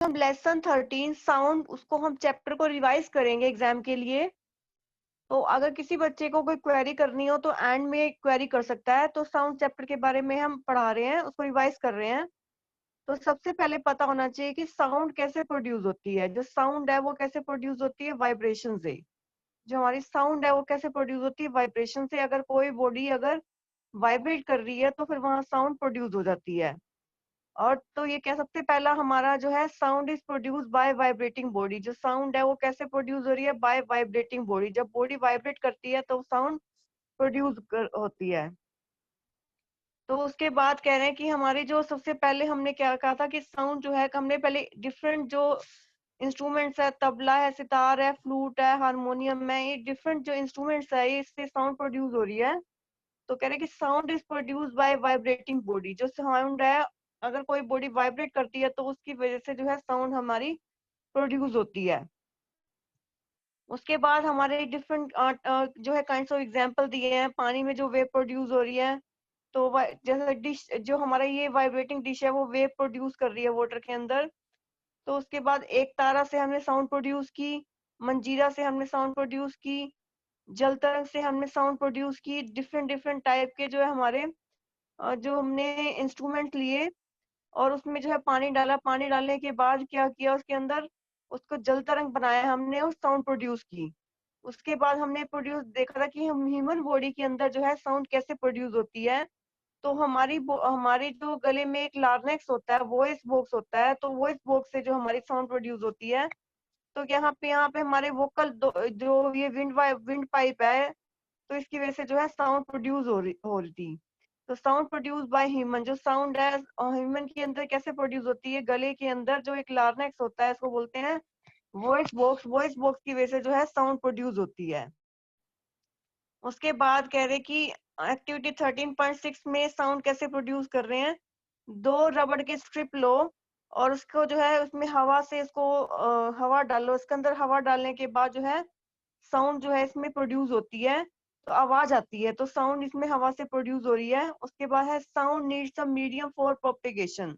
हम lesson 13 sound उसको हम चैप्टर को रिवाइज करेंगे एग्जाम के लिए। तो अगर किसी बच्चे को कोई क्वेरी करनी हो तो एंड में क्वेरी कर सकता है। तो साउंड चैप्टर के बारे में हम पढ़ा रहे हैं, उसको रिवाइज कर रहे हैं। तो सबसे पहले पता होना चाहिए कि साउंड कैसे प्रोड्यूस होती है। जो साउंड है वो कैसे प्रोड्यूस होती है, वाइब्रेशन से। जो हमारी साउंड है वो कैसे प्रोड्यूस होती है, वाइब्रेशन से। अगर कोई बॉडी अगर वाइब्रेट कर रही है तो फिर वहां साउंड प्रोड्यूस हो जाती है। और तो ये क्या, सबसे पहला हमारा जो है, sound is produce by vibrating body. जो साउंड है वो कैसे प्रोड्यूस हो रही है, बाय वाइब्रेटिंग बॉडी। जब बॉडी वाइब्रेट करती है तो साउंड होती है। तो उसके बाद कह रहे हैं कि हमारी जो सबसे पहले हमने क्या कहा था कि साउंड जो है, हमने पहले डिफरेंट जो इंस्ट्रूमेंट्स है, तबला है, सितार है, फ्लूट है, हारमोनियम है, ये डिफरेंट जो इंस्ट्रूमेंट्स है, ये इससे साउंड प्रोड्यूस हो रही है। तो कह रहे हैं कि sound is produce by vibrating body. जो साउंड है, अगर कोई बॉडी वाइब्रेट करती है तो उसकी वजह से जो है साउंड हमारी प्रोड्यूस होती है। उसके बाद हमारे डिफरेंट जो है काइंड्स ऑफ एग्जांपल दिए हैं। पानी में जो वेव प्रोड्यूस हो रही है, तो जैसे डिश, जो हमारा ये वाइब्रेटिंग डिश है वो वेव प्रोड्यूस कर रही है वाटर के अंदर। तो उसके बाद एक तारा से हमने साउंड प्रोड्यूस की, मंजीरा से हमने साउंड प्रोड्यूस की, जल तरंग से हमने साउंड प्रोड्यूस की। डिफरेंट डिफरेंट टाइप के जो है हमारे जो हमने इंस्ट्रूमेंट लिए और उसमें जो है पानी डाला। पानी डालने के बाद क्या किया, उसके अंदर उसको जल तरंग बनाया हमने और साउंड प्रोड्यूस की। उसके बाद हमने प्रोड्यूस देखा था कि हम ह्यूमन बॉडी के अंदर जो है साउंड कैसे प्रोड्यूस होती है। तो हमारे जो गले में एक लार्नेक्स होता है, वॉइस बॉक्स होता है। तो वॉइस बॉक्स से जो हमारी साउंड प्रोड्यूस होती है। तो यहाँ पे हमारे वोकल जो ये विंड पाइप है, तो इसकी वजह से जो है साउंड प्रोड्यूस हो रही थी। तो साउंड प्रोड्यूस बाय ह्यूमन, जो साउंड है ह्यूमन के अंदर कैसे प्रोड्यूस होती है, गले के अंदर जो एक लार्नेक्स होता है, इसको बोलते हैं वॉइस बॉक्स। वॉइस बॉक्स की वजह से जो है साउंड प्रोड्यूस होती है। उसके बाद कह रहे कि एक्टिविटी 13.6 में साउंड कैसे प्रोड्यूस कर रहे हैं। दो रबड़ के स्ट्रिप लो और उसको जो है उसमें हवा से इसको हवा डालो। इसके अंदर हवा डालने के बाद जो है साउंड जो है इसमें प्रोड्यूस होती है, तो आवाज आती है। तो साउंड इसमें हवा से प्रोड्यूस हो रही है। उसके बाद है sound needs a medium for propagation.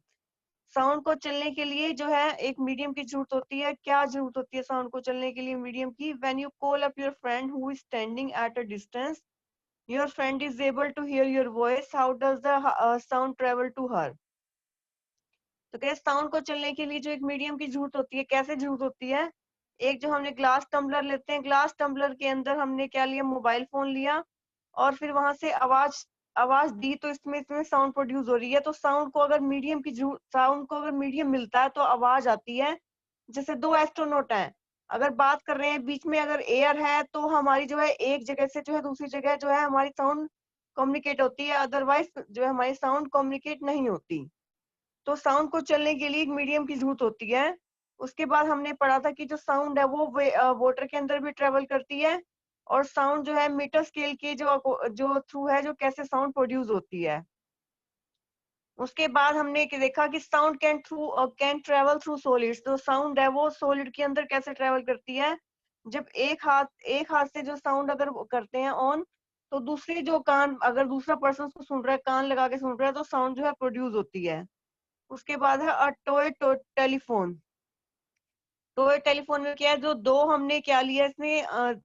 Sound को चलने के लिए जो है एक मीडियम की जरूरत होती है। क्या जरूरत होती है साउंड को चलने के लिए मीडियम की? When you call up your friend who is standing at a distance, your friend is able to hear your voice, how does the sound travel to her. तो क्या साउंड को चलने के लिए जो एक मीडियम की जरूरत होती है, कैसे जरूरत होती है? एक जो हमने ग्लास टम्बलर लेते हैं, ग्लास टम्बलर के अंदर हमने क्या लिया, मोबाइल फोन लिया और फिर वहां से आवाज आवाज दी, तो इसमें इसमें साउंड प्रोड्यूस हो रही है। तो साउंड को अगर मीडियम मिलता है तो आवाज आती है। जैसे दो एस्ट्रोनॉट हैं, अगर बात कर रहे हैं, बीच में अगर एयर है तो हमारी जो है एक जगह से जो है दूसरी जगह जो है हमारी साउंड कम्युनिकेट होती है, अदरवाइज जो है हमारी साउंड कम्युनिकेट नहीं होती। तो साउंड को चलने के लिए एक मीडियम की जरूरत होती है। उसके बाद हमने पढ़ा था कि जो साउंड है वो वाटर के अंदर भी ट्रेवल करती है। और साउंड जो है मीटर स्केल के जो थ्रू है, जो कैसे साउंड प्रोड्यूस होती है। उसके बाद हमने देखा कि sound can travel through solids. तो साउंड है वो सॉलिड के अंदर कैसे ट्रेवल करती है। जब एक हाथ से जो साउंड अगर वो करते हैं ऑन, तो दूसरे जो कान, अगर दूसरा पर्सन उसको सुन रहा है, कान लगा के सुन रहा है, तो साउंड जो है प्रोड्यूस होती है। उसके बाद है टेलीफोन। टॉय टेलीफोन में क्या है, जो दो हमने क्या लिया इसमें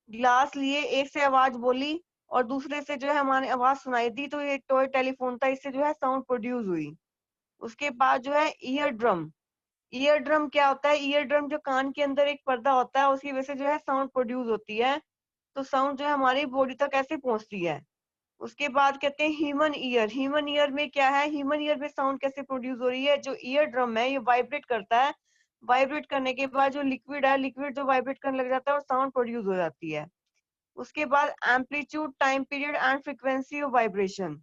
ग्लास लिए, एक से आवाज बोली और दूसरे से जो है हमारी आवाज सुनाई दी, तो ये टॉय टेलीफोन था, इससे जो है साउंड प्रोड्यूस हुई। उसके बाद जो है ईयर ड्रम। ईयर ड्रम क्या होता है? ईयर ड्रम जो कान के अंदर एक पर्दा होता है, उसकी वजह से जो है साउंड प्रोड्यूस होती है। तो साउंड जो है हमारी बॉडी तक कैसे पहुंचती है। उसके बाद कहते हैं ह्यूमन ईयर। ह्यूमन ईयर में क्या है, ह्यूमन ईयर में साउंड कैसे प्रोड्यूस हो रही है। जो ईयर ड्रम है ये वाइब्रेट करता है, वाइब्रेट करने के बाद जो लिक्विड है, लिक्विड जो वाइब्रेट करने लग जाता है और साउंड प्रोड्यूस हो जाती है। उसके बाद amplitude, time period and frequency of vibration.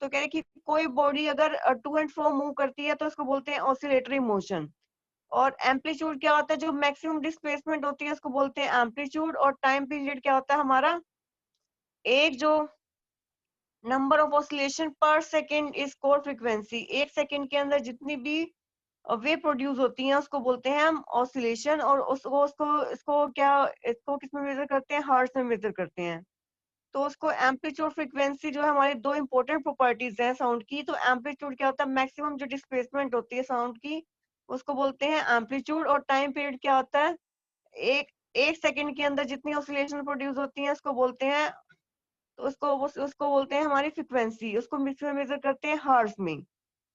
तो कह रहे कि कोई बॉडी अगर टू एंड फ्रो मूव करती है तो उसको बोलते हैं ऑसिलेटरी मोशन। और एम्पलीट्यूड क्या होता है, जो मैक्सिमम डिस्प्लेसमेंट होती है उसको बोलते हैं एम्पलीट्यूड। और टाइम पीरियड क्या होता है हमारा, एक जो नंबर ऑफ ऑसिलेशन पर सेकेंड इज कॉल्ड फ्रीक्वेंसी। एक सेकेंड के अंदर जितनी भी वेव प्रोड्यूस होती हैं उसको बोलते हैं हम ऑसिलेशन। और उसको उसको इसको क्या, इसको किस में मेजर करते हैं, हर्ट्ज में मेजर करते हैं। तो उसको एम्पलीट्यूड, फ्रीक्वेंसी जो है हमारी दो इंपॉर्टेंट प्रॉपर्टीज हैं साउंड की। तो एम्पलीट्यूड क्या होता है, मैक्सिमम जो डिस्प्लेसमेंट होती है साउंड की, उसको बोलते हैं एम्पलीट्यूड। और टाइम पीरियड क्या होता है, एक एक सेकंड के अंदर जितनी ऑसिलेशन प्रोड्यूस होती है उसको बोलते हैं, तो उसको बोलते हैं हमारी फ्रीक्वेंसी। उसको मेजर करते हैं हर्ट्ज में।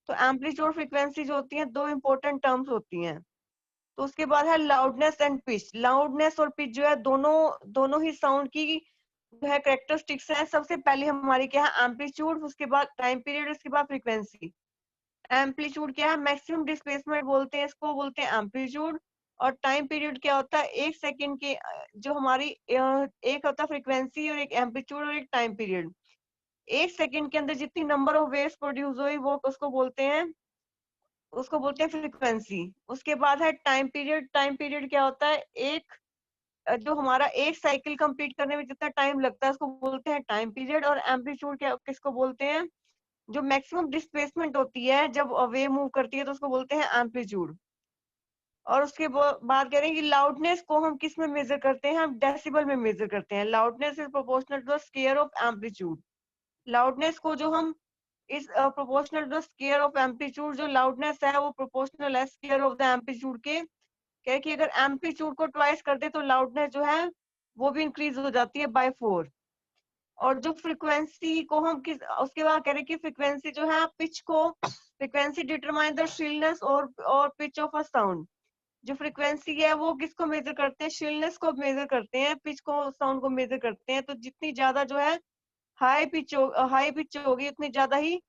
तो एम्पलीट्यूड फ्रीक्वेंसी जो होती है दो इंपॉर्टेंट टर्म्स होती हैं। तो उसके बाद है लाउडनेस एंड पिच। लाउडनेस और पिच जो है दोनों दोनों ही साउंड की जो है कैरेक्टरिस्टिक्स है। सबसे पहले हमारी क्या है एम्पलीट्यूड, उसके बाद टाइम पीरियड, उसके बाद फ्रीक्वेंसी। एम्पलीट्यूड क्या है, मैक्सिमम डिस्प्लेसमेंट बोलते हैं इसको, बोलते हैं एम्पलीट्यूड। और टाइम पीरियड क्या होता है, एक सेकंड के जो हमारी एक होता है फ्रीक्वेंसी और एक एम्पलीट्यूड और एक टाइम पीरियड। एक सेकंड के अंदर जितनी नंबर ऑफ वेव्स प्रोड्यूस हुई वो उसको बोलते हैं फ्रीक्वेंसी। उसके बाद है टाइम पीरियड। टाइम पीरियड क्या होता है, एक जो हमारा एक साइकिल कंप्लीट करने में जितना टाइम लगता है उसको बोलते हैं टाइम पीरियड। और एम्पलीट्यूड क्या किसको बोलते हैं, जो मैक्सिमम डिस्प्लेसमेंट होती है जब वेव मूव करती है तो उसको बोलते हैं एम्पलीट्यूड। और उसके बाद कह रहे हैं कि लाउडनेस को हम किस में मेजर करते हैं, हम डेसिबल में मेजर करते हैं। Loudness is proportional to the square of amplitude. Loudness को जो हम इस proportional to the square of amplitude, जो लाउडनेस है वो प्रोपोर्शनल है स्क्वायर ऑफ द एम्पलीट्यूड के। क्या है कि अगर एम्पलीट्यूड को ट्वाइस कर दे तो लाउडनेस जो है वो भी इंक्रीज हो जाती है बाय 4। और जो फ्रीक्वेंसी को हम किस उसके बाद कह रहे हैं कि फ्रीक्वेंसी जो है पिच को, फ्रीक्वेंसी डिटरमाइन द श्रिलनेस और पिच ऑफ अ साउंड। जो फ्रीक्वेंसी है वो किसको मेजर करते हैं, श्रिलनेस को मेजर करते हैं, पिच को साउंड को मेजर करते हैं। तो जितनी ज्यादा जो है हाई पिच होगी उतनी ज्यादा ही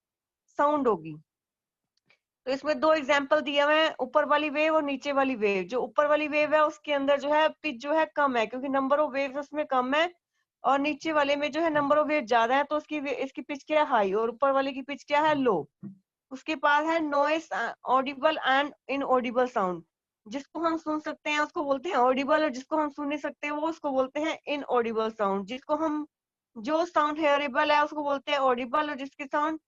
साउंड होगी। तो इसमें दो एग्जांपल दिए हुए हैं, ऊपर वाली वेव और नीचे वाली वेव। जो ऊपर वाली वेव है उसके अंदर जो है पिच जो है कम है क्योंकि नंबर ऑफ वेव्स उसमें कम है। और नीचे वाले में जो है नंबर ऑफ वेव ज्यादा है तो इसकी पिच क्या है हाई और ऊपर वाले की पिच क्या है लो। उसके बाद है noise, Audible and inaudible sound. जिसको हम सुन सकते हैं उसको बोलते हैं ऑडिबल, और जिसको हम सुन नहीं सकते वो उसको बोलते हैं इनऑडिबल साउंड। जिसको हम जो साउंड हेयरेबल है उसको बोलते हैं ऑडिबल, और जिसकी साउंड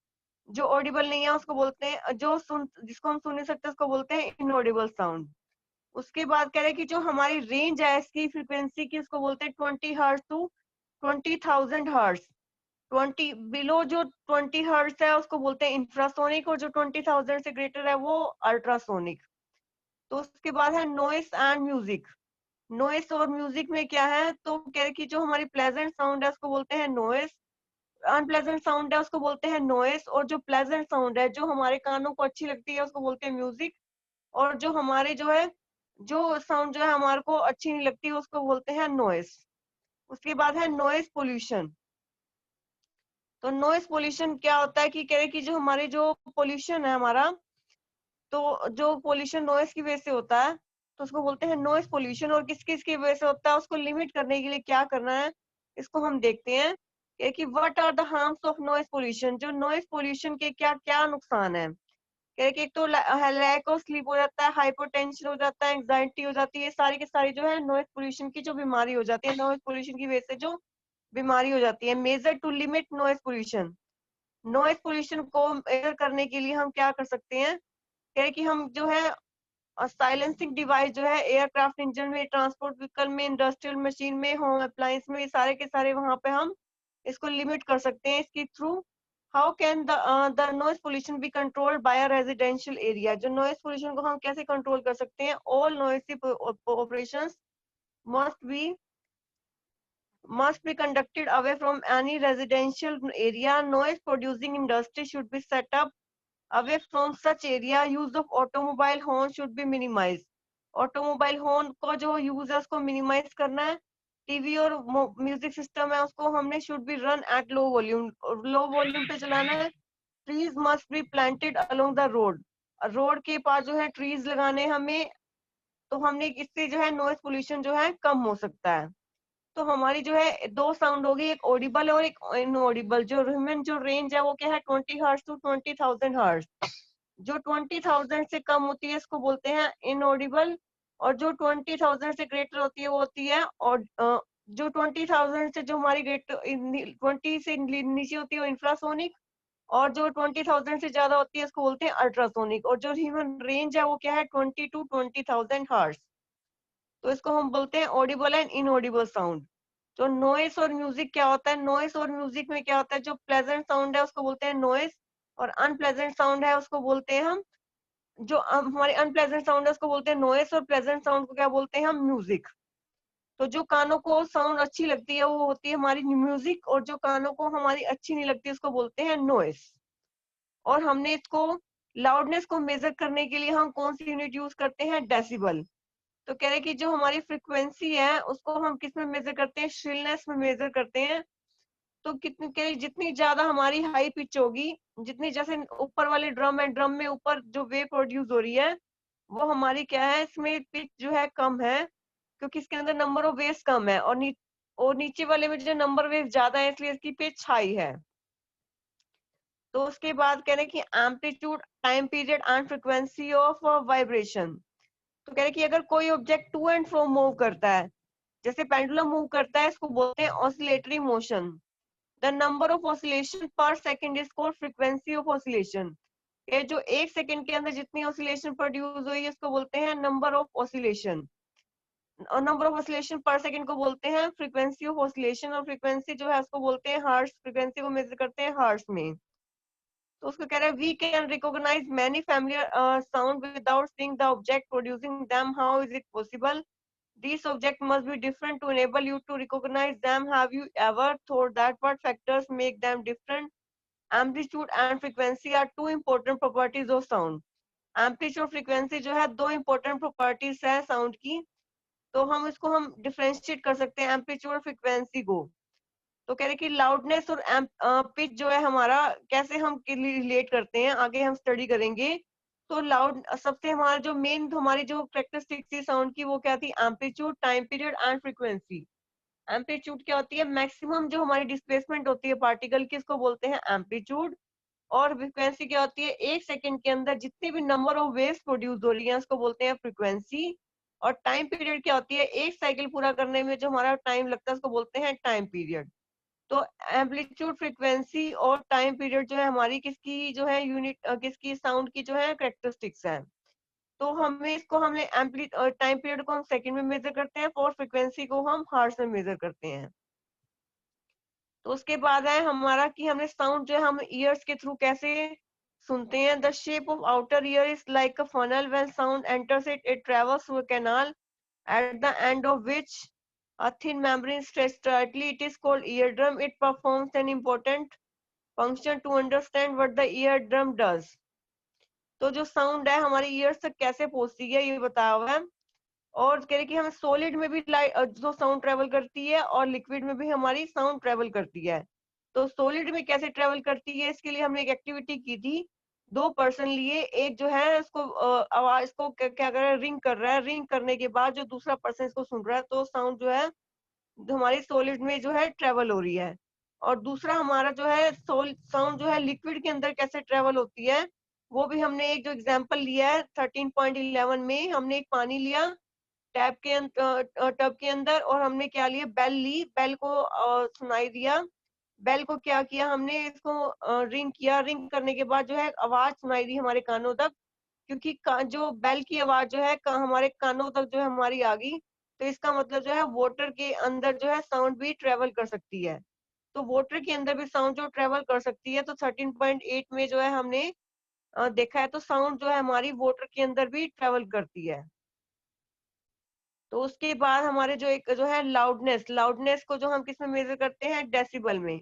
जो ऑडिबल नहीं है उसको बोलते हैं जिसको हम सुन नहीं सकते उसको बोलते हैं इनऑडिबल साउंड। उसके बाद कह रहे हैं कि जो हमारी रेंज है इसकी फ्रीक्वेंसी की उसको बोलते हैं 20 हर्ट्ज टू 20,000 हर्ट्ज। 20 बिलो जो 20 हर्ट्ज है उसको बोलते हैं इंफ्रासोनिक, और जो 20,000 से ग्रेटर है वो अल्ट्रासोनिक। तो उसके बाद है नॉइस एंड म्यूजिक। नॉइस और म्यूजिक में क्या है, तो कह रहे हैं कि जो हमारी प्लेजेंट साउंड है उसको बोलते हैं नॉइस, अनप्लेजेंट साउंड है उसको बोलते हैं नॉइस, और जो प्लेजेंट साउंड है जो हमारे कानों को अच्छी लगती है उसको बोलते हैं म्यूजिक। और जो हमारे जो साउंड जो है हमारे को अच्छी नहीं लगती उसको बोलते हैं नॉइस। उसके बाद है नॉइस पोल्यूशन। तो नॉइस पोल्यूशन क्या होता है कि कह रहे कि जो हमारे जो पोल्यूशन है हमारा, तो जो पोल्यूशन नॉइस की वजह से होता है तो उसको बोलते हैं नॉइस पोल्यूशन। और किस किस की वजह से होता है उसको लिमिट करने के लिए क्या करना है इसको हम देखते हैं कि what are the harms of noise pollution. जो नॉइस पोल्यूशन के क्या क्या नुकसान है, कह कि एक तो लैक ऑफ स्लीप हो जाता है, हाइपरटेंशन हो जाता है, एंग्जाइटी हो जाती है, सारी की सारी जो है नॉइस पोल्यूशन की जो बीमारी हो जाती है, नॉइस पोल्यूशन की वजह से जो बीमारी हो जाती है। Measure to limit noise pollution. Noise pollution को मेजर करने के लिए हम क्या कर सकते हैं, कह कि हम जो है साइलेंसिंग डिवाइस जो है एयरक्राफ्ट इंजन में, ट्रांसपोर्ट व्हीकल में, इंडस्ट्रियल मशीन में, होम अप्लायंस में, सारे के सारे वहां पे हम इसको लिमिट कर सकते हैं इसके through. How can the noise pollution be controlled by a residential area. जो नॉइस पोल्यूशन को हम कैसे कंट्रोल कर सकते हैं, all noisy operations must be must be conducted away from any residential area. Noise producing industry should be set up away from such area. Use of automobile horn should be minimized. Automobile horn को जो use है उसको minimise करना है। TV और music system है उसको हमने should be run at low volume पे चलाना है। Trees must be planted along the road. Road के पास जो है ट्रीज लगाने हमें, तो हमने इससे जो है नॉइस पोल्यूशन जो है कम हो सकता है। तो हमारी जो है दो साउंड होगी, एक ऑडिबल और एक इनऑडिबल। जो ह्यूमन जो रेंज है वो क्या है 20 हर्ट्ज टू 20,000 हर्ट्ज। जो 20,000 से कम होती है इसको बोलते हैं इनऑडिबल, और जो 20,000 से ग्रेटर होती है वो होती है। और जो 20,000 से जो हमारी ग्रेटर 20 से नीचे होती है वो इंफ्रासोनिक, और जो 20,000 से ज्यादा होती है इसको बोलते हैं अल्ट्रासोनिक। और जो ह्यूमन रेंज है वो क्या है 20 to 20,000 हर्ट्ज। तो इसको हम बोलते हैं ऑडिबल एंड इनऑडिबल साउंड। जो नॉइस और म्यूजिक क्या होता है, नॉइस और म्यूजिक में क्या होता है, जो प्लेजेंट साउंड है उसको बोलते हैं नॉइस, और अनप्लेजेंट साउंड है उसको बोलते हैं हम जो हमारे अनप्लेजेंट साउंड है उसको बोलते हैं नॉइस, और प्लेजेंट साउंड को क्या बोलते हैं हम, म्यूजिक। तो जो कानों को साउंड अच्छी लगती है वो होती है हमारी म्यूजिक, और जो कानों को हमारी अच्छी नहीं लगती उसको बोलते हैं नॉइस। और हमने इसको लाउडनेस को मेजर करने के लिए हम कौन सी यूनिट यूज करते हैं, डेसिबल। तो कह रहे कि जो हमारी फ्रिक्वेंसी है उसको हम किस में मेजर करते हैं, श्रिलनेस में मेजर करते हैं। तो कितनी जितनी ज्यादा हमारी हाई पिच होगी, जितनी जैसे ऊपर वाले ड्रम है, ड्रम में ऊपर जो वेव प्रोड्यूस हो रही है वो हमारी क्या है, इसमें पिच जो है कम है, क्योंकि इसके अंदर नंबर ऑफ वेव्स कम है, और नीचे वाले में जो नंबर वेव ज्यादा है इसलिए इसकी पिच हाई है। तो उसके बाद कह रहे कि amplitude, time period and frequency of vibration. तो कह रहे कि अगर कोई object to and fro move करता है, जैसे पेंडुलम मूव करता है, इसको बोलते हैं oscillatory motion. The number of oscillation पर second is called frequency of oscillation. ये जो एक सेकंड के अंदर जितनी ऑसिलेशन प्रोड्यूस हुई है इसको बोलते हैं नंबर ऑफ ऑसिलेशन, और नंबर ऑफ ऑसिलेशन पर सेकंड को बोलते हैं फ्रीक्वेंसी ऑफ ऑसिलेशन, और फ्रीक्वेंसी जो है उसको बोलते हैं हर्ट्ज, फ्रीक्वेंसी को मेजर करते हैं हर्ट्ज में। तो उसको कह रहा है we can recognise many familiar sound without seeing the object producing them, how is it possible? These objects must be different to enable you to recognize them. Have you ever thought that what factors make them different? Amplitude and frequency are two important properties of sound. Amplitude frequency जो है दो important properties है sound की। तो हम इसको हम differentiate कर सकते हैं एम्पलीट्यूड और फ्रीक्वेंसी को। तो कह रहे कि लाउडनेस और पिच जो है हमारा कैसे हम रिलेट करते हैं, आगे हम स्टडी करेंगे। तो लाउड सबसे हमारा जो मेन हमारी जो कैरेक्टरिस्टिक थी साउंड की वो क्या थी, amplitude, time period and frequency. Amplitude क्या होती है, मैक्सिमम जो हमारी डिस्प्लेसमेंट होती है पार्टिकल की, इसको बोलते हैं एम्पलीट्यूड। और फ्रीक्वेंसी क्या होती है, एक सेकंड के अंदर जितनी भी नंबर ऑफ वेव्स प्रोड्यूस हो रही है उसको बोलते हैं फ्रीक्वेंसी। और टाइम पीरियड क्या होती है, एक साइकिल पूरा करने में जो हमारा टाइम लगता है उसको बोलते हैं टाइम पीरियड। तो एम्पलीट्यूड, फ्रीक्वेंसी और टाइम पीरियड जो है हमारी किसकी जो है यूनिट, किसकी साउंड की जो है कैरेक्टरिस्टिक्स है। तो हमें इसको हमने एम्पली टाइम पीरियड को हम सेकंड में मेजर करते हैं, और फ्रीक्वेंसी को हम हर्ट्ज में मेजर करते हैं। तो उसके बाद है हमारा कि हमने साउंड जो है हम ईयर्स के थ्रू कैसे सुनते हैं। The shape of outer ear is like a funnel, when sound enters it, it travels through a canal at the end of which a thin membrane stretched tightly. It is called eardrum. It performs an important function to understand what the eardrum does. तो जो sound है हमारे years तक कैसे पहुंचती है ये बताया हुआ है। और कह रहे कि हमें सॉलिड में भी जो साउंड ट्रेवल करती है, और लिक्विड में भी हमारी साउंड ट्रेवल करती है। तो सॉलिड में कैसे ट्रेवल करती है, इसके लिए हमने एक एक्टिविटी की थी। दो पर्सन लिए, एक जो है इसको आवाज को क्या कर रहा है, रिंग कर रहा है, रिंग करने के बाद जो दूसरा पर्सन इसको सुन रहा है, तो साउंड जो है हमारी सॉलिड में जो है ट्रेवल हो रही है। और दूसरा हमारा जो है साउंड जो है लिक्विड के अंदर कैसे ट्रेवल होती है, वो भी हमने एक जो एग्जांपल लिया है 13.11 में, हमने एक पानी लिया टब के अंदर, और हमने क्या लिया, बेल ली, बेल को सुनाई दिया। बेल को क्या किया हमने, इसको रिंग किया, रिंग करने के बाद जो है आवाज सुनाई दी हमारे कानों तक, क्योंकि जो बेल की आवाज जो है हमारे कानों तक जो है हमारी आ गई। तो इसका मतलब जो है वाटर के अंदर जो है साउंड भी ट्रेवल कर सकती है। तो वाटर के अंदर भी साउंड जो ट्रेवल कर सकती है, तो 13.8 में जो है हमने देखा है, तो साउंड जो है हमारी वाटर के अंदर भी ट्रेवल करती है। तो उसके बाद हमारे जो एक जो है लाउडनेस, लाउडनेस को जो हम किस में मेजर करते हैं, डेसिबल में।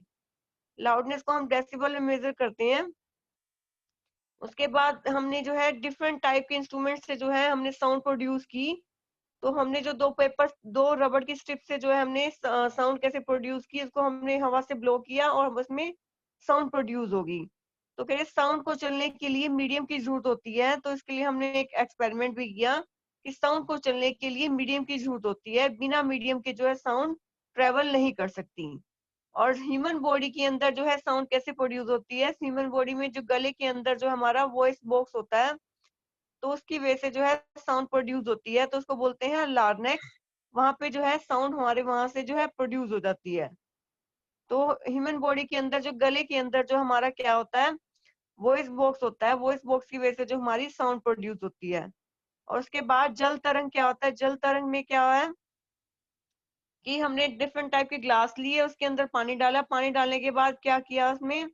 लाउडनेस को हम डेसिबल में मेजर करते हैं। उसके बाद हमने जो है डिफरेंट टाइप के इंस्ट्रूमेंट से जो है हमने साउंड प्रोड्यूस की। तो हमने जो दो रबड़ की स्ट्रिप से जो है हमने साउंड कैसे प्रोड्यूस की, इसको हमने हवा से ब्लो किया और उसमें साउंड प्रोड्यूस होगी। तो कह रहे साउंड को चलने के लिए मीडियम की जरूरत होती है, तो इसके लिए हमने एक एक्सपेरिमेंट भी किया कि साउंड को चलने के लिए मीडियम की जरूरत होती है, बिना मीडियम के जो है साउंड ट्रेवल नहीं कर सकती। और ह्यूमन बॉडी के अंदर जो है साउंड कैसे प्रोड्यूस होती है, ह्यूमन बॉडी में जो गले के अंदर जो हमारा वॉइस बॉक्स होता है, तो उसकी वजह से जो है साउंड प्रोड्यूस होती है, तो उसको बोलते हैं लार्नेक्स। वहां पे जो है साउंड हमारे वहां से जो है प्रोड्यूस हो जाती है। तो ह्यूमन बॉडी के अंदर जो गले के अंदर जो हमारा क्या होता है, वॉइस बॉक्स होता है, वॉइस बॉक्स की वजह से जो हमारी साउंड प्रोड्यूस होती है। और उसके बाद जल तरंग क्या होता है, जल तरंग में क्या है कि हमने डिफरेंट टाइप के ग्लास लिए, उसके अंदर पानी डाला, पानी डालने के बाद क्या किया उसमें,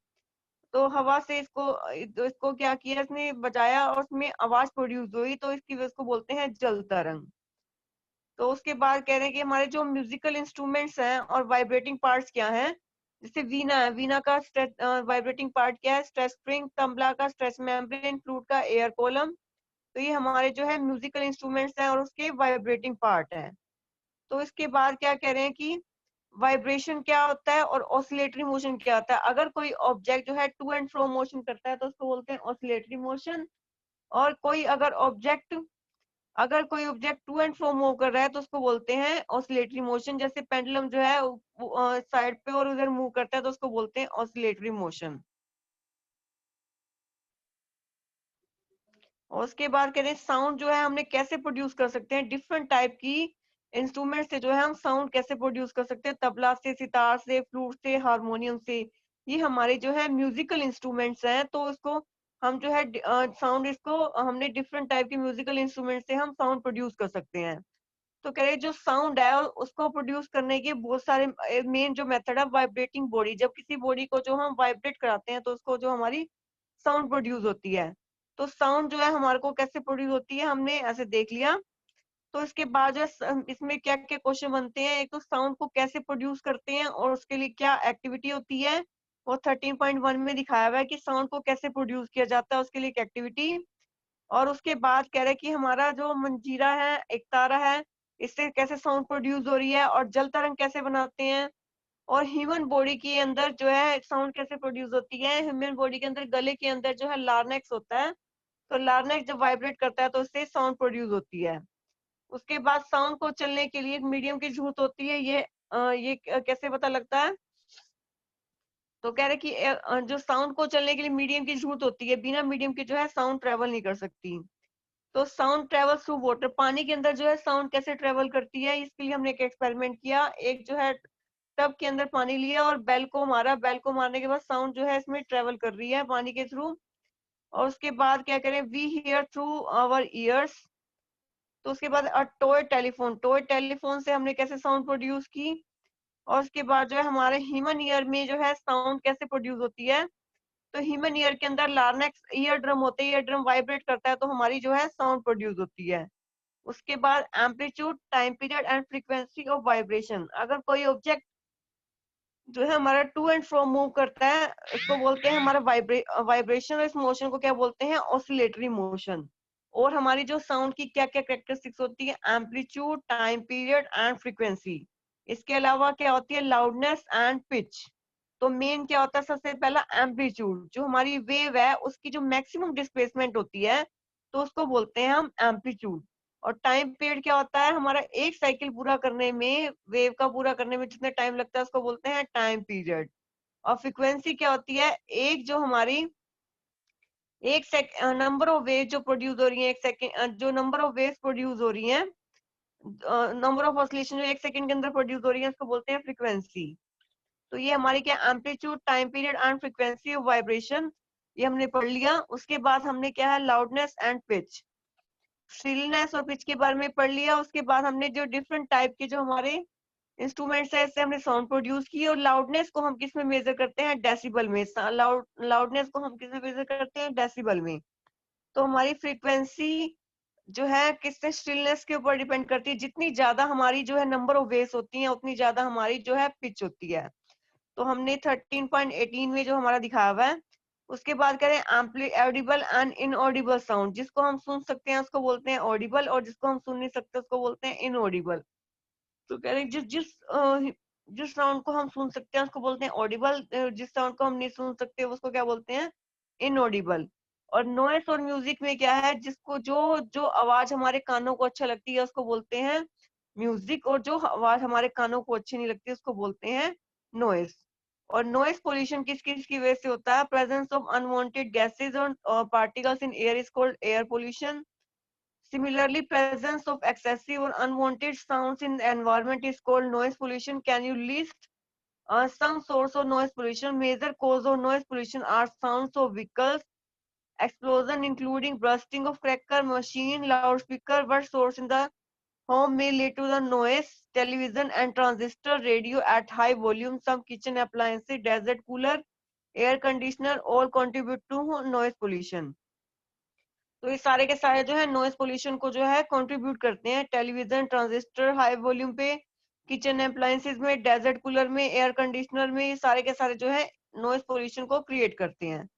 तो हवा से इसको क्या किया, इसने बजाया और उसमें आवाज प्रोड्यूस हुई, तो इसकी वजह, इसको बोलते हैं जल तरंग। तो उसके बाद कह रहे हैं कि हमारे जो म्यूजिकल इंस्ट्रूमेंट्स हैं और वाइब्रेटिंग पार्ट्स क्या हैं। जैसे वीणा है, वीणा का वाइब्रेटिंग पार्ट क्या है, स्ट्रेस स्प्रिंग। तबला का स्ट्रेस मेम्ब्रेन। फ्लूट का एयर कॉलम। तो ये हमारे जो है म्यूजिकल इंस्ट्रूमेंट्स हैं और उसके वाइब्रेटिंग पार्ट हैं। तो इसके बाद क्या कह रहे हैं कि वाइब्रेशन क्या होता है और ऑसिलेटरी मोशन क्या होता है। अगर कोई ऑब्जेक्ट जो है टू एंड फ्रो मोशन करता है तो उसको बोलते हैं ऑसिलेटरी मोशन। और कोई अगर कोई object to and fro move कर रहा है तो उसको बोलते हैं ऑसिलेटरी मोशन। जैसे पेंडुलम जो है साइड पे और उधर मूव करता है तो उसको बोलते हैं ऑसिलेटरी मोशन। और उसके बाद कह रहे हैं साउंड जो है हमने कैसे प्रोड्यूस कर सकते हैं। डिफरेंट टाइप की इंस्ट्रूमेंट से जो है हम साउंड कैसे प्रोड्यूस कर सकते हैं। तबला से, सितार से, फ्लूट से, हारमोनियम से। ये हमारे जो है म्यूजिकल इंस्ट्रूमेंट्स हैं। तो इसको हम जो है साउंड, इसको हमने डिफरेंट टाइप के म्यूजिकल इंस्ट्रूमेंट से हम साउंड प्रोड्यूस कर सकते हैं। तो कह रहे जो साउंड है उसको प्रोड्यूस करने के बहुत सारे मेन जो मेथड है, वाइब्रेटिंग बॉडी। जब किसी बॉडी को जो हम वाइब्रेट कराते हैं तो उसको जो हमारी साउंड प्रोड्यूस होती है। तो साउंड जो है हमारे को कैसे प्रोड्यूस होती है हमने ऐसे देख लिया। तो इसके बाद जो है इसमें क्या क्या क्वेश्चन बनते हैं। एक तो साउंड को कैसे प्रोड्यूस करते हैं और उसके लिए क्या एक्टिविटी होती है। और 13.1 में दिखाया हुआ है कि साउंड को कैसे प्रोड्यूस किया जाता है, उसके लिए एक एक्टिविटी। और उसके बाद कह रहे हैं कि हमारा जो मंजीरा है, एक तारा है, इससे कैसे साउंड प्रोड्यूस हो रही है और जल तरंग कैसे बनाते हैं। और ह्यूमन बॉडी के अंदर जो है साउंड कैसे प्रोड्यूस होती है। ह्यूमन बॉडी के अंदर गले के अंदर जो है लार्नेक्स होता है। तो लार्नेक्स जब वाइब्रेट करता है तो उससे साउंड प्रोड्यूस होती है। उसके बाद साउंड को चलने के लिए एक मीडियम की जरूरत होती है। ये कैसे पता लगता है। तो कह रहे कि जो साउंड को चलने के लिए मीडियम की जरूरत होती है, बिना मीडियम के जो है साउंड ट्रेवल नहीं कर सकती। तो साउंड ट्रेवल थ्रू वाटर, पानी के अंदर जो है साउंड कैसे ट्रेवल करती है, इसके लिए हमने एक एक्सपेरिमेंट किया। एक जो है टब के अंदर पानी लिया और बेल को मारा। बेल को मारने के बाद साउंड जो है इसमें ट्रेवल कर रही है पानी के थ्रू। और उसके बाद क्या करें, we hear through our ears. तो उसके बाद टॉय टेलीफोन से हमने कैसे साउंड प्रोड्यूस की। और उसके बाद जो है हमारे ह्यूमन ईयर में जो है साउंड कैसे प्रोड्यूस होती है। तो ह्यूमन ईयर के अंदर लार्नेक्स ईयर ड्रम होते हैं, ईयर ड्रम वाइब्रेट करता है तो हमारी जो है साउंड प्रोड्यूस होती है। उसके बाद amplitude, time period and frequency of vibration. अगर कोई ऑब्जेक्ट जो है हमारा टू एंड फ्रो मूव करता है, इसको बोलते हैं हमारा वाइब्रेशन। इस मोशन को क्या बोलते हैं, ऑसिलेटरी मोशन। और हमारी जो साउंड की क्या क्या कैरेक्टरिस्टिक्स होती है, amplitude, time period and frequency. इसके अलावा क्या होती है, लाउडनेस एंड पिच। तो मेन क्या होता है, सबसे पहला एम्पलीट्यूड, जो हमारी वेव है उसकी जो मैक्सिमम डिस्प्लेसमेंट होती है तो उसको बोलते हैं हम एम्पलीट्यूड। और टाइम पीरियड क्या होता है, हमारा एक साइकिल पूरा करने में, वेव का पूरा करने में जितने टाइम लगता है उसको बोलते हैं टाइम पीरियड। और फ्रीक्वेंसी क्या होती है, एक जो हमारी नंबर ऑफ वेव जो प्रोड्यूस हो रही है एक सेकेंड, जो नंबर ऑफ वेव्स प्रोड्यूस हो रही है, नंबर ऑफ ऑसिलेशन जो एक सेकंड के अंदर प्रोड्यूस हो रही है उसको बोलते हैं फ्रीक्वेंसी। तो ये हमारी क्या, amplitude, time period and frequency of vibration, ये हमने पढ़ लिया। उसके बाद हमने क्या है, लाउडनेस एंड पिच, श्रिलनेस और पिच के बारे में पढ़ लिया। उसके बाद हमने जो डिफरेंट टाइप के जो हमारे इंस्ट्रूमेंट्स है इससे हमने साउंड प्रोड्यूस की। और लाउडनेस को हम किस में मेजर करते हैं, डेसिबल में। लाउडनेस को हम किस में मेजर करते हैं, डेसिबल में। तो हमारी फ्रीक्वेंसी जो है किससे, स्टिलनेस के ऊपर डिपेंड करती है। जितनी ज्यादा हमारी जो है नंबर ऑफ वेव्स होती हैं उतनी ज्यादा हमारी जो है पिच होती है। तो हमने 13.18 में जो हमारा दिखाया हुआ है। उसके बाद करें ऑडिबल एंड इनऑडिबल साउंड, जिसको हम सुन सकते हैं उसको बोलते हैं ऑडिबल, और जिसको हम सुन नहीं सकते उसको बोलते हैं इनऑडिबल। तो कह रहे हैं जिस साउंड को हम सुन सकते हैं उसको बोलते हैं ऑडिबल, जिस साउंड को हम नहीं सुन सकते उसको क्या बोलते हैं, इनऑडिबल। और नॉइस और म्यूजिक में क्या है, जिसको जो जो आवाज हमारे कानों को अच्छा लगती है उसको बोलते हैं म्यूजिक, और जो आवाज हमारे कानों को अच्छी नहीं लगती उसको बोलते हैं नॉइस। और नॉइस पोल्यूशन किस किस की वजह से होता है, प्रेजेंस ऑफ अनवांटेड गैसेज और particles in air is called air pollution. Similarly, presence of excessive or unwanted sounds in the environment is called noise pollution. Can you list some source of noise pollution? Major cause of noise pollution are sounds of vehicles, explosion including bursting of cracker machine, loudspeaker. What source in the home may lead to the noise? Television and transistor, radio at high volume, some kitchen appliances, desert cooler, air conditioner all contribute to noise pollution. तो ये सारे के सारे जो है noise pollution को जो है कंट्रीब्यूट करते हैं। टेलीविजन, ट्रांजिस्टर हाई वॉल्यूम पे, किचन अप्लायंसेस में, डेजर्ट कूलर में, एयर कंडीशनर में, ये सारे के सारे जो है नॉइज पोल्यूशन को क्रिएट करते हैं।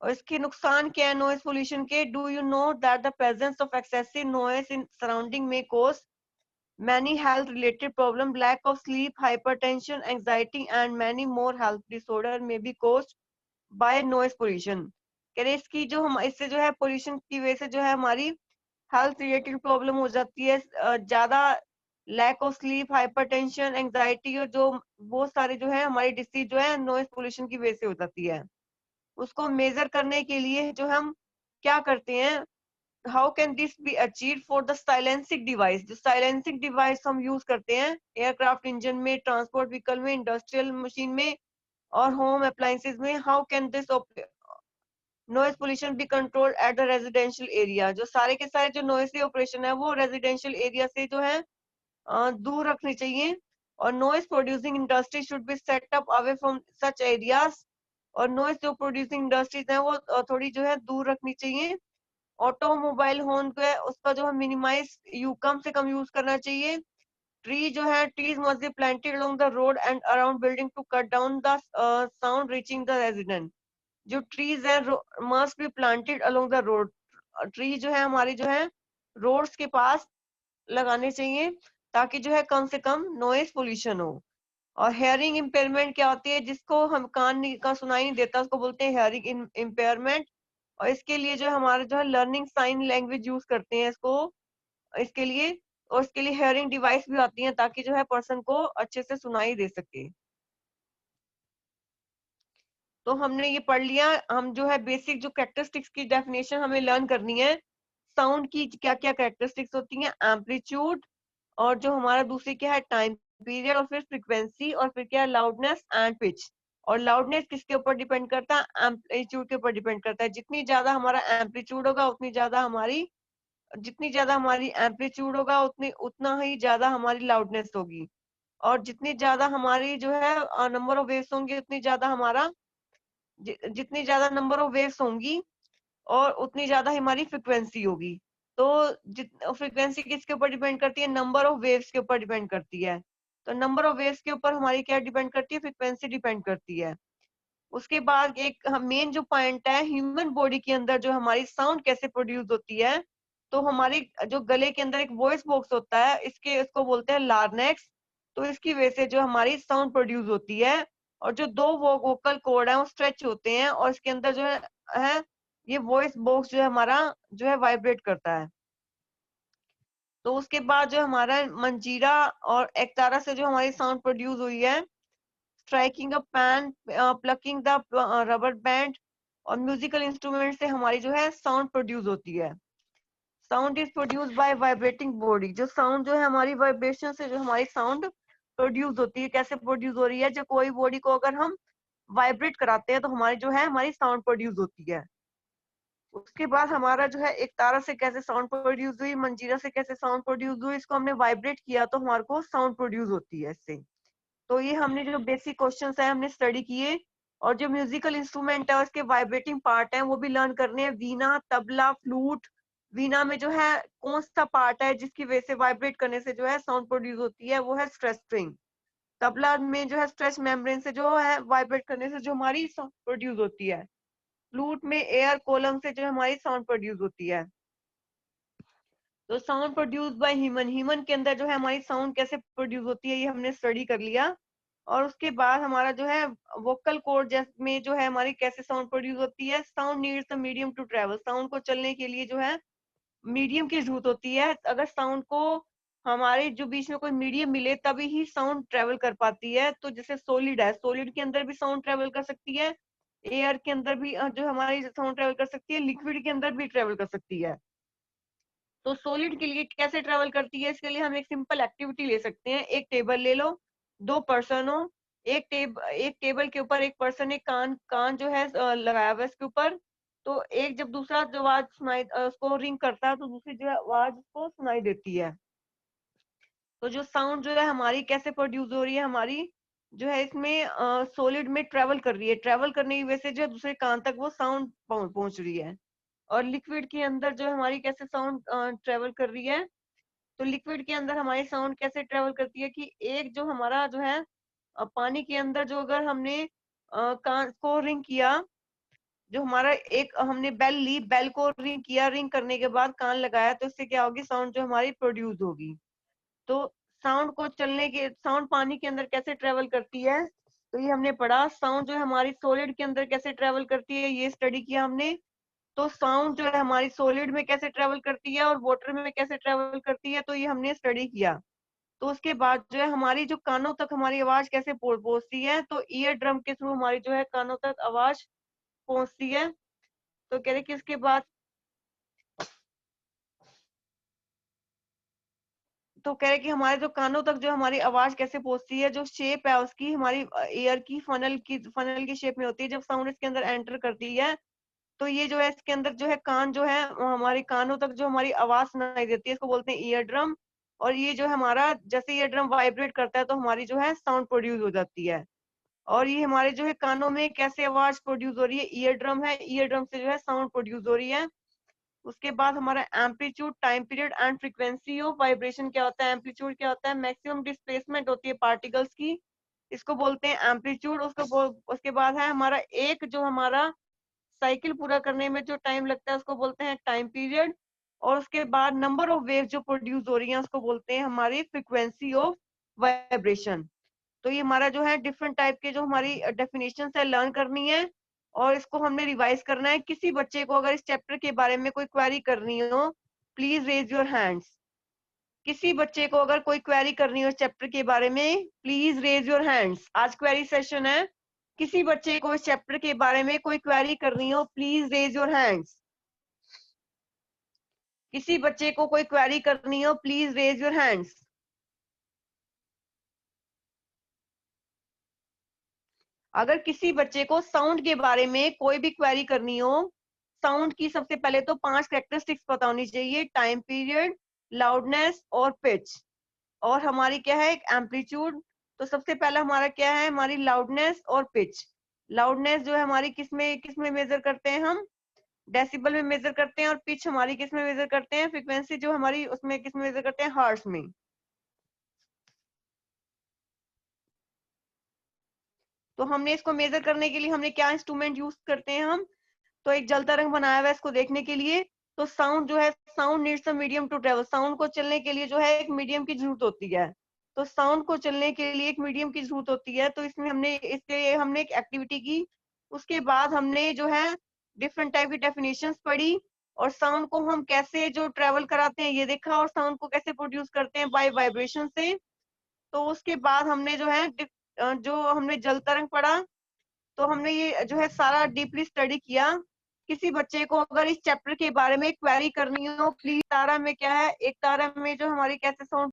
और इसके नुकसान क्या है नॉइज पोल्यूशन के? Do you know that the presence of excessive noise in surrounding में cause many health related problem, lack of sleep, hypertension, anxiety and many more health disorder may be caused by noise pollution। कह रहे इसकी जो हम इससे जो है pollution की वजह से जो है हमारी हेल्थ रिलेटेड प्रॉब्लम हो जाती है, ज्यादा lack of sleep, hypertension, anxiety, और जो बहुत सारे जो है हमारी डिसीज जो है नॉइज पोल्यूशन की वजह से हो जाती है। उसको मेजर करने के लिए जो हम क्या करते हैं, how can this be achieve for the silencing device. जो साइलेंसिंग डिवाइस हम यूज करते हैं एयरक्राफ्ट इंजन में, ट्रांसपोर्ट व्हीकल में, इंडस्ट्रियल मशीन में और होम अप्लायंसेस में, how can this noise pollution be control at the residential area. जो सारे के सारे जो नॉइज ऑपरेशन है वो रेजिडेंशियल एरिया से जो है दूर रखनी चाहिए। और noise producing industry should be set up away from such areas. और नॉइज जो प्रोड्यूसिंग इंडस्ट्रीज है वो थोड़ी जो है दूर रखनी चाहिए। ऑटोमोबाइल हॉर्न को है उसका जो है मिनिमाइज कम से कम यूज करना चाहिए। ट्री जो है trees must be planted along the road and around building to cut down the sound reaching the resident. जो ट्रीज है must be planted along the road. Tree जो है हमारी जो है रोड्स के पास लगाने चाहिए ताकि जो है कम से कम नॉइज पोल्यूशन हो। और हेयरिंग इम्पेयरमेंट क्या होती है? जिसको हम का सुनाई नहीं देता उसको बोलते हैं हेयरिंग इम्पेयरमेंट। और इसके लिए जो हमारे जो है लर्निंग साइन लैंग्वेज यूज करते हैं इसको, इसके लिए। और इसके लिए हेयरिंग डिवाइस भी आती है ताकि जो है पर्सन को अच्छे से सुनाई दे सके। तो हमने ये पढ़ लिया। हम जो है बेसिक जो कैरेक्टरिस्टिक्स की डेफिनेशन हमें लर्न करनी है। साउंड की क्या क्या कैरेक्टरिस्टिक्स होती हैं? एम्पलीट्यूड, और जो हमारा दूसरी क्या है टाइम पीरियड, और फिर फ्रीक्वेंसी, और फिर क्या है लाउडनेस एंड पिच। और लाउडनेस किसके ऊपर डिपेंड करता है? एम्पलीट्यूड के ऊपर डिपेंड करता है। जितनी ज्यादा हमारा एम्पलीट्यूड होगा उतनी ज्यादा हमारी, जितनी ज्यादा हमारी एम्पलीट्यूड होगा उतनी उतना ही ज्यादा हमारी लाउडनेस होगी। और जितनी ज्यादा हमारी जो है नंबर ऑफ वेव्स होंगी उतनी ज्यादा हमारा जितनी ज्यादा नंबर ऑफ वेव्स होंगी और उतनी ज्यादा हमारी फ्रिक्वेंसी होगी। तो फ्रिक्वेंसी किसके ऊपर डिपेंड करती है? नंबर ऑफ वेव्स के ऊपर डिपेंड करती है। तो नंबर ऑफ वेव्स के ऊपर हमारी क्या डिपेंड करती है? फ्रिक्वेंसी डिपेंड करती है। उसके बाद एक मेन जो पॉइंट है, ह्यूमन बॉडी के अंदर जो हमारी साउंड कैसे प्रोड्यूस होती है। तो हमारी जो गले के अंदर एक वॉइस बॉक्स होता है, इसको बोलते हैं लार्नेक्स। तो इसकी वजह से जो हमारी साउंड प्रोड्यूस होती है। और जो दो वो वोकल कॉर्ड है वो स्ट्रेच होते हैं और इसके अंदर जो है ये वॉइस बॉक्स जो है हमारा जो है वाइब्रेट करता है। तो उसके बाद जो हमारा मंजीरा और एकतारा से जो हमारी साउंड प्रोड्यूस हुई है, striking a pan, plucking the rubber band और म्यूजिकल इंस्ट्रूमेंट से हमारी जो है साउंड प्रोड्यूस होती है। Sound is produce by vibrating body. जो साउंड जो है हमारी वाइब्रेशन से जो हमारी साउंड प्रोड्यूस होती है। कैसे प्रोड्यूस हो रही है? जब कोई बॉडी को अगर हम वाइब्रेट कराते हैं तो हमारी जो है हमारी साउंड प्रोड्यूस होती है। उसके बाद हमारा जो है एक तारा से कैसे साउंड प्रोड्यूस हुई, मंजीरा से कैसे साउंड प्रोड्यूस हुई, इसको हमने वाइब्रेट किया तो हमारे को साउंड प्रोड्यूस होती है इससे। तो ये हमने जो बेसिक क्वेश्चंस है हमने स्टडी किए। और जो म्यूजिकल इंस्ट्रूमेंट है उसके वाइब्रेटिंग पार्ट है वो भी लर्न करने हैं। वीणा, तबला, फ्लूट। वीणा में जो है कौन सा पार्ट है जिसकी वजह से वाइब्रेट करने से जो है साउंड प्रोड्यूस होती है? वो है स्ट्रेस स्ट्रिंग। तबला में जो है स्ट्रेस मेम्ब्रेन से जो है वाइब्रेट करने से जो हमारी साउंड प्रोड्यूस होती है। फ्लूट में एयर कॉलम से जो हमारी साउंड प्रोड्यूस होती है। तो sound produce by human, human के अंदर जो है हमारी साउंड कैसे प्रोड्यूस होती है ये हमने स्टडी कर लिया। और उसके बाद हमारा जो है वोकल कॉर्ड में जो है हमारी कैसे साउंड प्रोड्यूस होती है। Sound needs the medium to travel. Sound को चलने के लिए जो है मीडियम की जरूरत होती है। अगर साउंड को हमारे जो बीच में कोई मीडियम मिले तभी ही साउंड ट्रेवल कर पाती है। तो जैसे सॉलिड है, सॉलिड के अंदर भी साउंड ट्रेवल कर सकती है, एयर के अंदर भी जो हमारी साउंड ट्रेवल कर सकती है, लिक्विड के अंदर भी ट्रेवल कर सकती है। तो सॉलिड के लिए कैसे ट्रेवल करती है? इसके लिए हम एक सिंपल एक्टिविटी ले सकते हैं। एक टेबल ले लो, दो पर्सन हो, एक टेबल के ऊपर एक पर्सन एक कान कान जो है लगाया हुआ है इसके ऊपर। तो एक जब दूसरा जो आवाज सुनाई उसको रिंग करता है तो दूसरी जो है आवाज उसको सुनाई देती है। तो जो साउंड जो है हमारी कैसे प्रोड्यूस हो रही है? हमारी जो है इसमें सॉलिड में ट्रेवल कर रही है, ट्रेवल करने की वजह से जो है दूसरे कान तक वो साउंड पहुंच रही है। और लिक्विड के अंदर जो हमारी कैसे साउंड ट्रेवल कर रही है, तो लिक्विड के अंदर हमारी साउंड कैसे ट्रेवल करती है कि एक जो हमारा जो है पानी के अंदर जो अगर हमने कान को रिंग किया, जो हमारा एक हमने बेल ली, बेल को रिंग किया, रिंग करने के बाद कान लगाया, तो इससे क्या होगी, साउंड जो हमारी प्रोड्यूस होगी। तो साउंड पानी के अंदर कैसे ट्रेवल करती है, तो ये हमने पढ़ा। साउंड जो है हमारी सॉलिड के अंदर कैसे ट्रेवल करती है, ये स्टडी किया हमने। तो साउंड जो है हमारी सॉलिड में कैसे ट्रेवल करती है और वाटर में कैसे ट्रेवल करती है, तो ये हमने स्टडी किया। तो उसके बाद जो है हमारी जो कानों तक हमारी आवाज कैसे पहुंचती है, तो ईयर ड्रम के थ्रू हमारी जो है कानों तक आवाज पहुंचती है। तो कह रहे कि इसके बाद तो कह रहे कि हमारे जो कानों तक जो हमारी आवाज कैसे पहुंचती है, जो शेप है उसकी, हमारी एयर की फनल की शेप में होती है। जब साउंड इसके अंदर एंटर करती है, तो ये जो है इसके अंदर जो है कान जो है हमारे कानों तक जो हमारी आवाज सुनाई देती है, इसको बोलते हैं ईयर ड्रम। और ये जो है हमारा जैसे ईयर ड्रम वाइब्रेट करता है, तो हमारी जो है साउंड प्रोड्यूस हो जाती है। और ये हमारे जो है कानों में कैसे आवाज प्रोड्यूस हो रही है, ईयर ड्रम है, ईयर ड्रम से जो है साउंड प्रोड्यूस हो रही है। उसके बाद हमारा amplitude, time period and frequency of vibration क्या होता है, एम्पलीट्यूड क्या होता है, मैक्सिमम डिस्प्लेसमेंट होती है पार्टिकल्स की, इसको बोलते हैं एम्पलीट्यूड। उसके बाद है हमारा एक जो हमारा साइकिल पूरा करने में जो टाइम लगता है, उसको बोलते हैं टाइम पीरियड। और उसके बाद नंबर ऑफ वेव जो प्रोड्यूस हो रही है, उसको बोलते हैं हमारी फ्रीक्वेंसी ऑफ वाइब्रेशन। तो ये हमारा जो है डिफरेंट टाइप के जो हमारी डेफिनेशन है, लर्न करनी है और इसको हमने रिवाइज करना है। किसी बच्चे को अगर इस चैप्टर के बारे में कोई क्वेरी करनी हो, प्लीज रेज योर हैंड्स। किसी बच्चे को अगर कोई क्वेरी करनी हो इस चैप्टर के बारे में, प्लीज रेज योर हैंड्स। आज क्वेरी सेशन है। किसी बच्चे को इस चैप्टर के बारे में कोई क्वेरी करनी हो, प्लीज रेज योर हैंड्स। किसी बच्चे को कोई क्वेरी करनी हो, प्लीज रेज योर हैंड्स। अगर किसी बच्चे को साउंड के बारे में कोई भी क्वेरी करनी हो, साउंड की सबसे पहले तो 5 कैरेक्टरिस्टिक्स पता होनी चाहिए, टाइम पीरियड, लाउडनेस और पिच। और हमारी क्या है, एक एम्पलीट्यूड। तो सबसे पहला हमारा क्या है, हमारी लाउडनेस और पिच। लाउडनेस जो है हमारी किसमें मेजर करते हैं हम, डेसिबल में मेजर करते हैं। और पिच हमारी किसमें मेजर करते हैं, फ्रीक्वेंसी जो हमारी उसमें किसमें मेजर करते हैं, हर्ट्ज में। तो हमने इसको मेजर करने के लिए हमने क्या इंस्ट्रूमेंट यूज करते हैं हम, तो एक जलता रंग बनाया हुआ है इसको देखने के लिए। तो साउंड जो है, sound needs a medium to travel. Sound को चलने के लिए जो है एक मीडियम की जरूरत होती है। तो साउंड को चलने के लिए एक मीडियम की जरूरत होती है। तो इसमें हमने इसके हमने एक एक्टिविटी की। उसके बाद हमने जो है डिफरेंट टाइप की डेफिनेशंस पढ़ी, और साउंड को हम कैसे जो ट्रेवल कराते हैं ये देखा, और साउंड को कैसे प्रोड्यूस करते हैं, बाय वाइब्रेशन से। तो उसके बाद हमने जो है जो हमने जल तरंग पढ़ा। तो हमने ये जो है सारा डीपली स्टडी किया। किसी बच्चे को अगर इस चैप्टर के बारे में क्वेरी करनी हो, प्लीज तारा में क्या है, एक तारा में जो हमारी कैसे साउंड